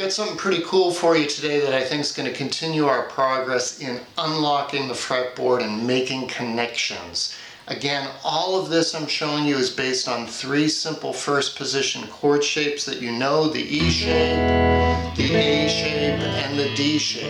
got something pretty cool for you today that I think is going to continue our progress in unlocking the fretboard and making connections. Again, all of this I'm showing you is based on 3 simple first position chord shapes that you know: the E shape, the A shape, and the D shape.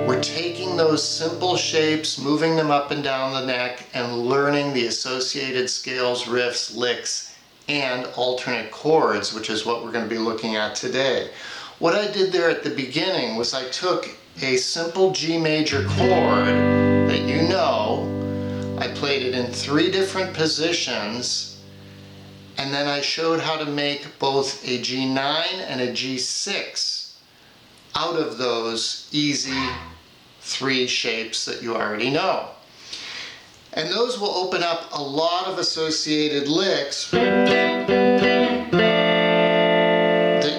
We're taking those simple shapes, moving them up and down the neck, and learning the associated scales, riffs, licks, and alternate chords, which is what we're going to be looking at today. What I did there at the beginning was I took a simple G major chord that you know, I played it in 3 different positions, and then I showed how to make both a G9 and a G6 out of those easy 3 shapes that you already know. And those will open up a lot of associated licks that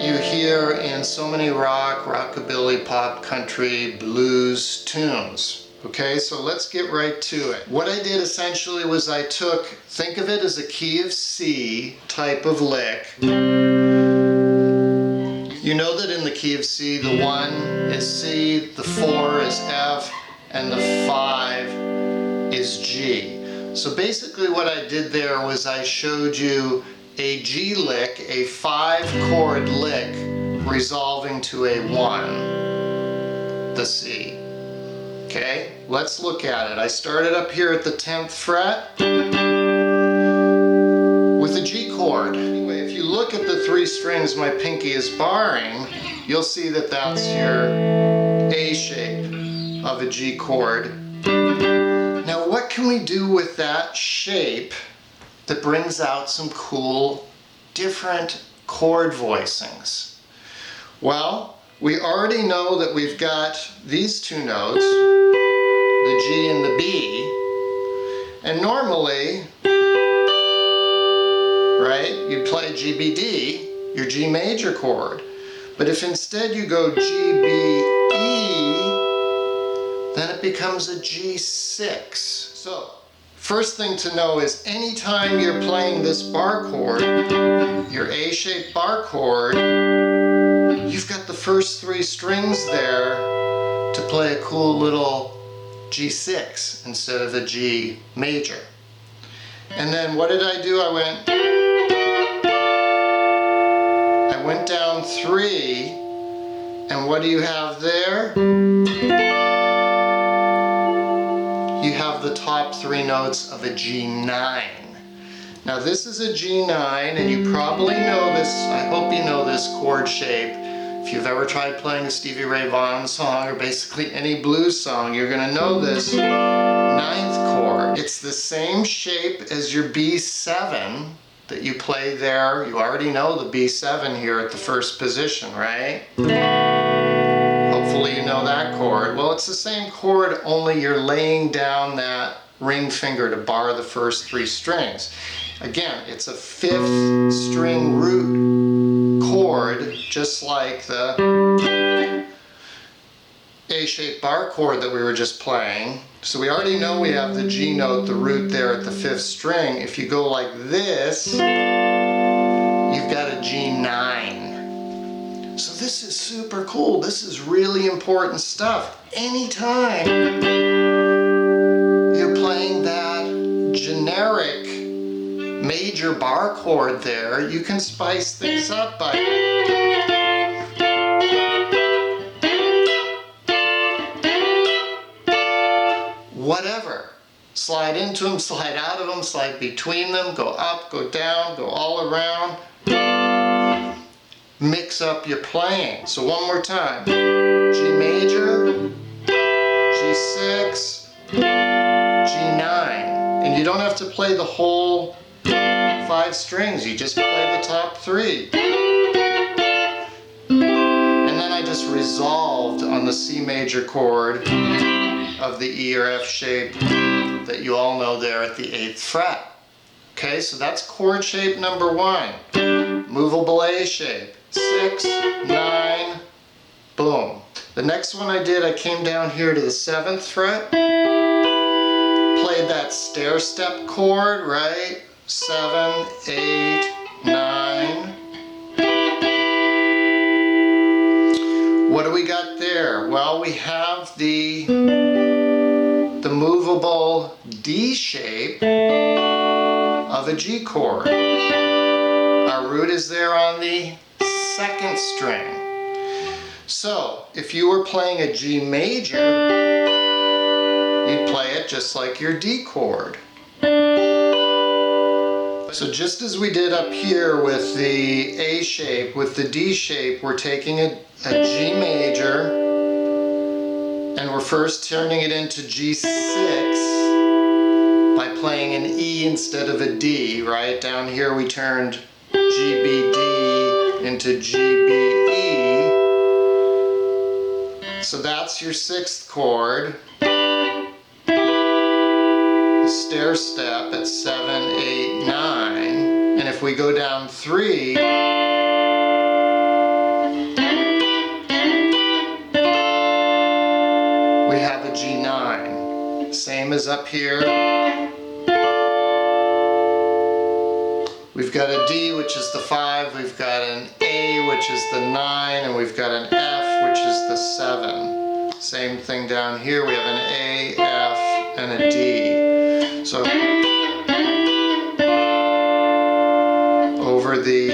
you hear in so many rock, rockabilly, pop, country, blues tunes. Okay, so let's get right to it. What I did essentially was I took, think of it as a key of C type of lick. You know that in the key of C, the 1 is C, the 4 is F, and the 5 is G. So basically what I did there was I showed you a G lick, a 5-chord lick, resolving to a 1, the C. Okay, let's look at it. I started up here at the 10th fret with a G chord. Anyway, if you look at the 3 strings my pinky is barring, you'll see that that's your A shape of a G chord. Now what can we do with that shape that brings out some cool, different chord voicings? Well, we already know that we've got these 2 notes, the G and the B, and normally, right, you play G, B, D, your G major chord. But if instead you go G, B, E, then it becomes a G6. So, first thing to know is anytime you're playing this bar chord, your A-shaped bar chord, you've got the first 3 strings there to play a cool little G6 instead of a G major. And then what did I do? I went down 3, and what do you have there? You have the top 3 notes of a G9. Now this is a G9, and you probably know this, I hope you know this chord shape. If you've ever tried playing a Stevie Ray Vaughan song, or basically any blues song, you're going to know this 9th chord. It's the same shape as your B7 that you play there. You already know the B7 here at the first position, right? Hopefully you know that chord. Well, it's the same chord, only you're laying down that ring finger to bar the first 3 strings. Again, it's a 5th string root chord, just like the A-shaped bar chord that we were just playing. So we already know we have the G note, the root there at the 5th string. If you go like this, you've got a G9. So this is super cool. This is really important stuff. Anytime you're playing that generic major bar chord there, you can spice things up by whatever. Slide into them, slide out of them, slide between them, go up, go down, go all around. Mix up your playing. So one more time. G major, G6, G9. And you don't have to play the whole 5 strings, you just play the top 3. And then I just resolved on the C major chord of the E or F shape that you all know there at the 8th fret. Okay, so that's chord shape number 1. Movable A shape. 6, 9, boom. The next one I did, I came down here to the 7th fret, played that stair step chord, right? 7, 8, 9. we got there? Well, we have the movable D shape of a G chord. Our root is there on the second string. So, if you were playing a G major, you'd play it just like your D chord. So just as we did up here with the A shape, with the D shape, we're taking a G major and we're first turning it into G6 by playing an E instead of a D, right? Down here we turned GBD into GBE. So that's your 6th chord. Stair step at 7, 8, 9, and if we go down 3, we have a G9. Same as up here. We've got a D, which is the 5, we've got an A, which is the 9, and we've got an F, which is the 7. Same thing down here, we have an A, F, and a D. So over the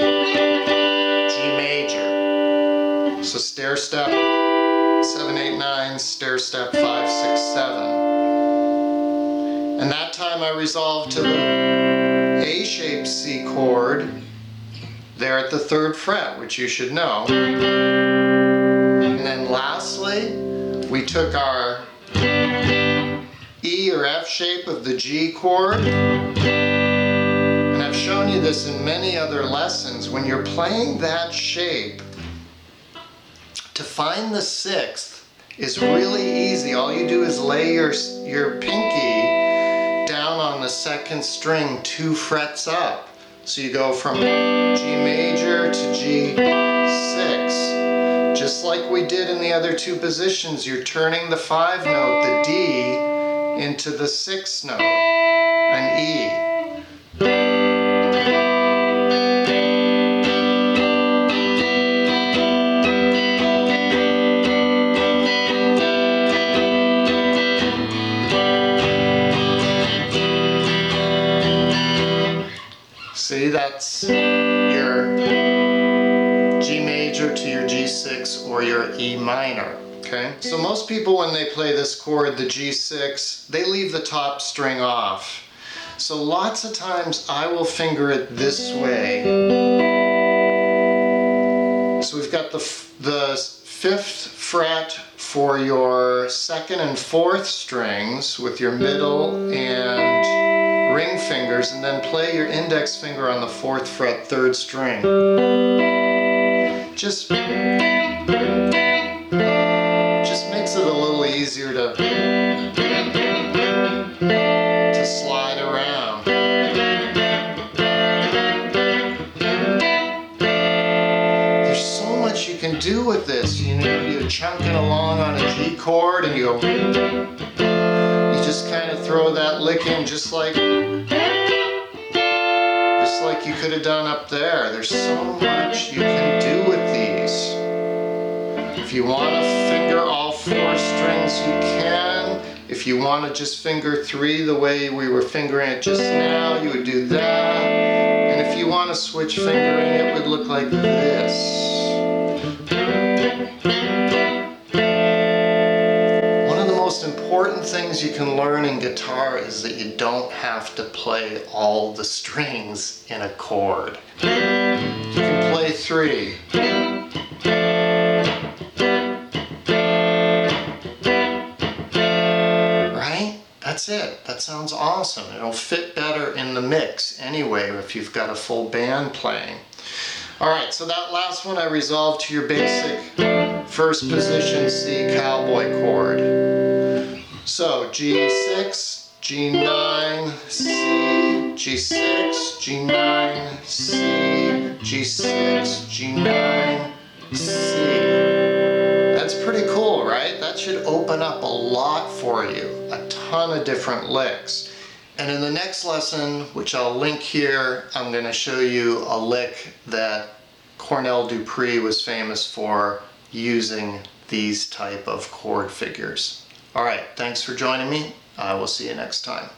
G major. So stair step 7, 8, 9, stair step 5, 6, 7. And that time I resolved to the A-shaped C chord there at the 3rd fret, which you should know. And then lastly, we took our E or F shape of the G chord, and I've shown you this in many other lessons. When you're playing that shape, to find the 6th is really easy. All you do is lay your pinky down on the 2nd string 2 frets up. So you go from G major to G6. Just like we did in the other 2 positions, you're turning the 5 note, the D, into the 6th note, an E. See, that's your G major to your G6 or your E minor. Okay? So most people, when they play this chord, the G6, they leave the top string off. So lots of times I will finger it this way. So we've got the 5th fret for your 2nd and 4th strings with your middle and ring fingers, and then play your index finger on the 4th fret, 3rd string. Just makes it a little easier to slide around. There's so much you can do with this. You know, you're chunking along on a G chord and you just kind of throw that lick in just like you could have done up there. There's so much you can do with these. If you want to finger all 4 strings, you can. If you want to just finger 3 the way we were fingering it just now, you would do that. And if you want to switch fingering, it would look like this. One of the most important things you can learn in guitar is that you don't have to play all the strings in a chord. You can play 3. That's it. That sounds awesome. It'll fit better in the mix anyway if you've got a full band playing. Alright, so that last one I resolved to your basic 1st position C cowboy chord. So G6, G9, C, G6, G9, C, G6, G9, C. That's pretty cool, right? That should open up a lot for you. A ton of different licks. And in the next lesson, which I'll link here, I'm going to show you a lick that Cornell Dupree was famous for using these type of chord figures. All right, thanks for joining me. I will see you next time.